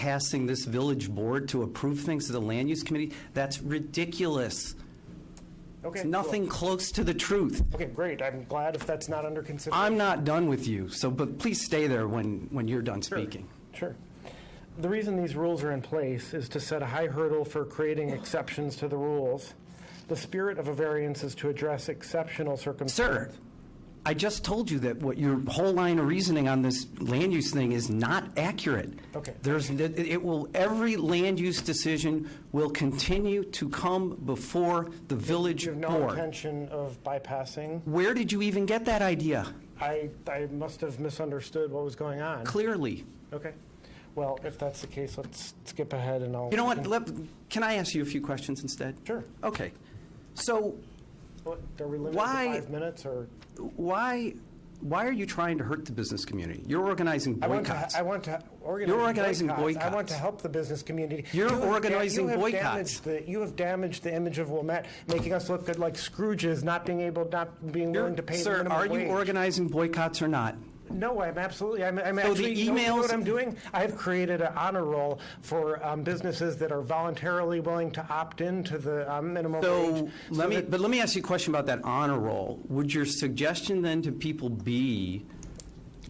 passing this village board to approve things to the land use committee, that's ridiculous. Okay, It's nothing close to the truth. Okay, great. I'm glad if that's not under consideration. I'm not done with you, but please stay there when you're done speaking. Sure. The reason these rules are in place is to set a high hurdle for creating exceptions to the rules. The spirit of a variance is to address exceptional circumstances. Sir, I just told you that what your whole line of reasoning on this land use thing is not accurate. Okay. Every land use decision will continue to come before the village You have no board. intention of bypassing. Where did you even get that idea? I must have misunderstood what was going on. Clearly. Okay. Well, if that's the case, let's skip ahead and I'll... You know what? Can I ask you a few questions instead? Sure. Okay. So Are we limited to 5 minutes or... why are you trying to hurt the business community? You're organizing boycotts. I want to organize You're organizing boycotts. I want to help the business community. You're organizing boycotts. You have damaged the image of Wilmette, making us look good like Scrooges, not being willing to pay the minimum wage. Sir, are you organizing boycotts or not? No, I'm absolutely. I'm So actually. the You know emails. what I'm doing? I've created an honor roll for businesses that are voluntarily willing to opt into the minimum wage. Let me ask you a question about that honor roll. Would your suggestion then to people be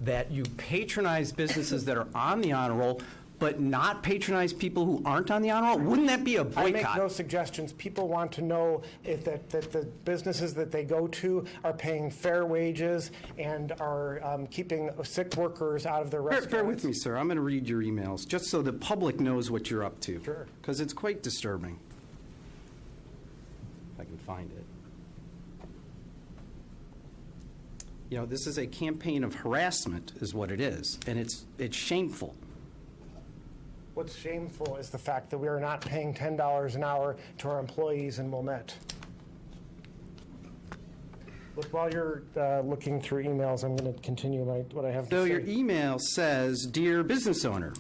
that you patronize businesses that are on the honor roll, but not patronize people who aren't on the honor roll? Wouldn't that be a boycott? I make no suggestions. People want to know if that the businesses that they go to are paying fair wages and are keeping sick workers out of their restaurants. Bear with me, sir. I'm going to read your emails just so the public knows what you're up to. Sure. Because it's quite disturbing. If I can find it. You know, this is a campaign of harassment is what it is, and it's shameful. What's shameful is the fact that we are not paying $10 an hour to our employees in Wilmette. Look, while you're looking through emails, I'm going to continue what I have to So say. your email says, "Dear business owner,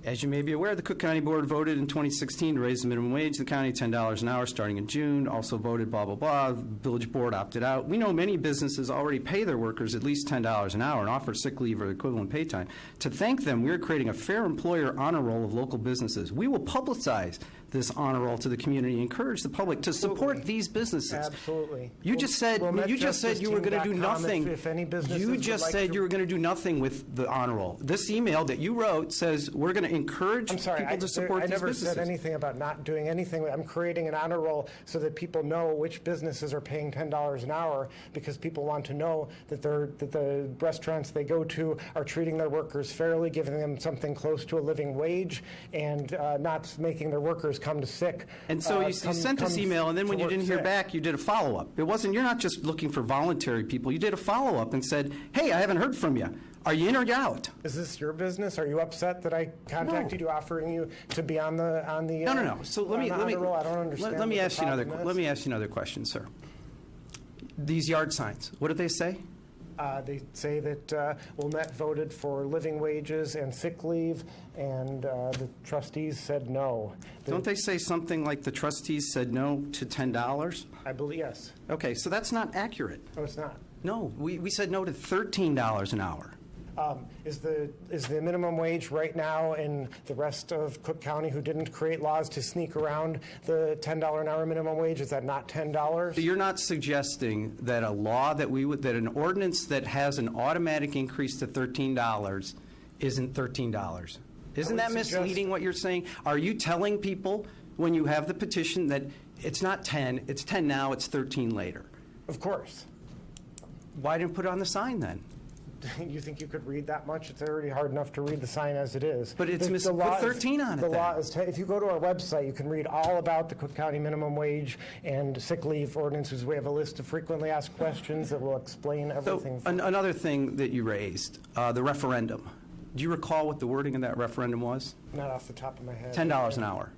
as you may be aware, the Cook County Board voted in 2016 to raise the minimum wage in the county $10 an hour starting in June. Also voted blah, blah, blah. The Village Board opted out. We know many businesses already pay their workers at least $10 an hour and offer sick leave or equivalent pay time. To thank them, we are creating a fair employer honor roll of local businesses. We will publicize this honor roll to the community and encourage the public to support these businesses." Absolutely. You just said you were going to do nothing. If any businesses You would just like said to- you were going to do nothing with the honor roll. This email that you wrote says we're going to encourage I'm sorry, people to support I these never businesses. said anything about not doing anything. I'm creating an honor roll so that people know which businesses are paying $10 an hour, because people want to know that the restaurants they go to are treating their workers fairly, giving them something close to a living wage, and not making their workers come to sick. And so you sent this email, and then when you didn't hear back, you did a follow-up. You're not just looking for voluntary people. You did a follow-up and said, hey, I haven't heard from you. Are you in or you out? Is this your business? Are you upset that I contacted you, offering you to be on the No. So let me roll? I don't understand. Let me ask you another question, sir. These yard signs, what do they say? They say that Wilmette voted for living wages and sick leave, and the trustees said no. Don't they say something like the trustees said no to $10? I believe, yes. Okay, so that's not accurate. No, it's not. No, we said no to $13 an hour. Is the minimum wage right now in the rest of Cook County, who didn't create laws to sneak around the $10 an hour minimum wage, is that not $10? So you're not suggesting that a law that an ordinance that has an automatic increase to $13 isn't $13? Isn't that misleading what you're saying? Are you telling people when you have the petition that it's not 10, it's 10 now, it's 13 later? Of course. Why didn't you put it on the sign then? You think you could read that much? It's already hard enough to read the sign as it is. But it's put 13 on it. The law is, if you go to our website, you can read all about the Cook County minimum wage and sick leave ordinances. We have a list of frequently asked questions that will explain everything. So another thing that you raised, the referendum. Do you recall what the wording of that referendum was? Not off the top of my head. $10 an hour.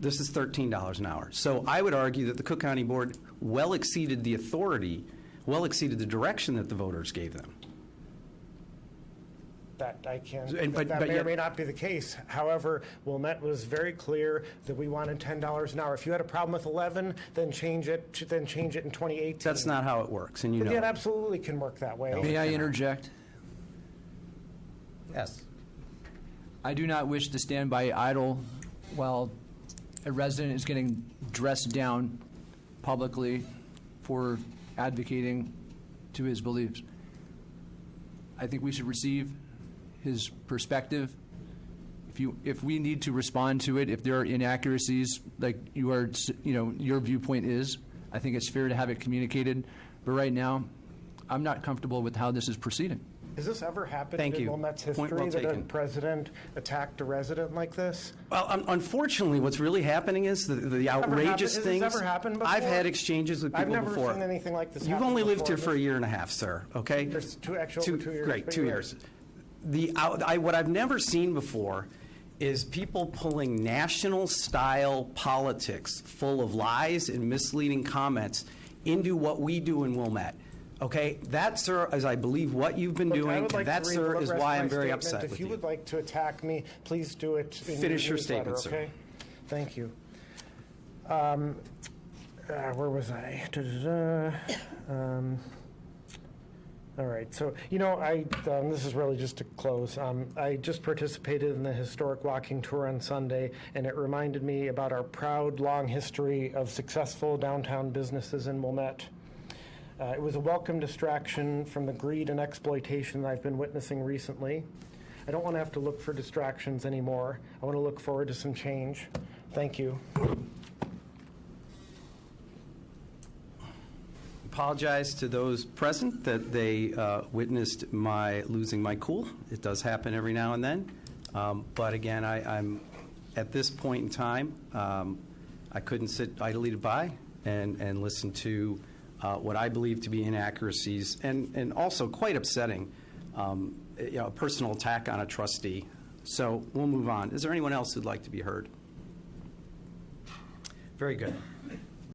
This is $13 an hour. So I would argue that the Cook County Board well exceeded the authority, well exceeded the direction that the voters gave them. That I can't. But that may yet, or may not be the case. However, Wilmette was very clear that we wanted $10 an hour. If you had a problem with 11, then change it. Then change it in 2018. That's not how it works, and you know. It absolutely can work that way. May I interject? Yes. I do not wish to stand by idle while a resident is getting dressed down publicly for advocating to his beliefs. I think we should receive his perspective. If we need to respond to it, if there are inaccuracies, like your viewpoint is, I think it's fair to have it communicated. But right now, I'm not comfortable with how this is proceeding. Has this ever happened Thank in you. Wilmette's Point history well that a taken. president attacked a resident like this? Well, unfortunately, what's really happening is the outrageous Has things. this ever happened before? I've had exchanges with I've people never before. seen anything like this You've happen only lived before. here for a year and a half, sir. Okay. There's over 2 years. Great, but 2 you're years. What I've never seen before is people pulling national-style politics full of lies and misleading comments into what we do in Wilmette. Okay, that, sir, is I believe what you've been Look, I doing, would like and that, to read sir, the is rest why of I'm my very statement. upset If with you you. would like to attack me, please do it in Finish your newsletter, statement, sir. okay? Thank you. Where was I? All right, so, this is really just to close. I just participated in the historic walking tour on Sunday, and it reminded me about our proud, long history of successful downtown businesses in Wilmette. It was a welcome distraction from the greed and exploitation that I've been witnessing recently. I don't want to have to look for distractions anymore. I want to look forward to some change. Thank you. Apologize to those present that they witnessed my losing my cool. It does happen every now and then. But again, I'm at this point in time, I couldn't sit idly by and listen to what I believe to be inaccuracies and also quite upsetting, a personal attack on a trustee. So we'll move on. Is there anyone else who'd like to be heard? Very good.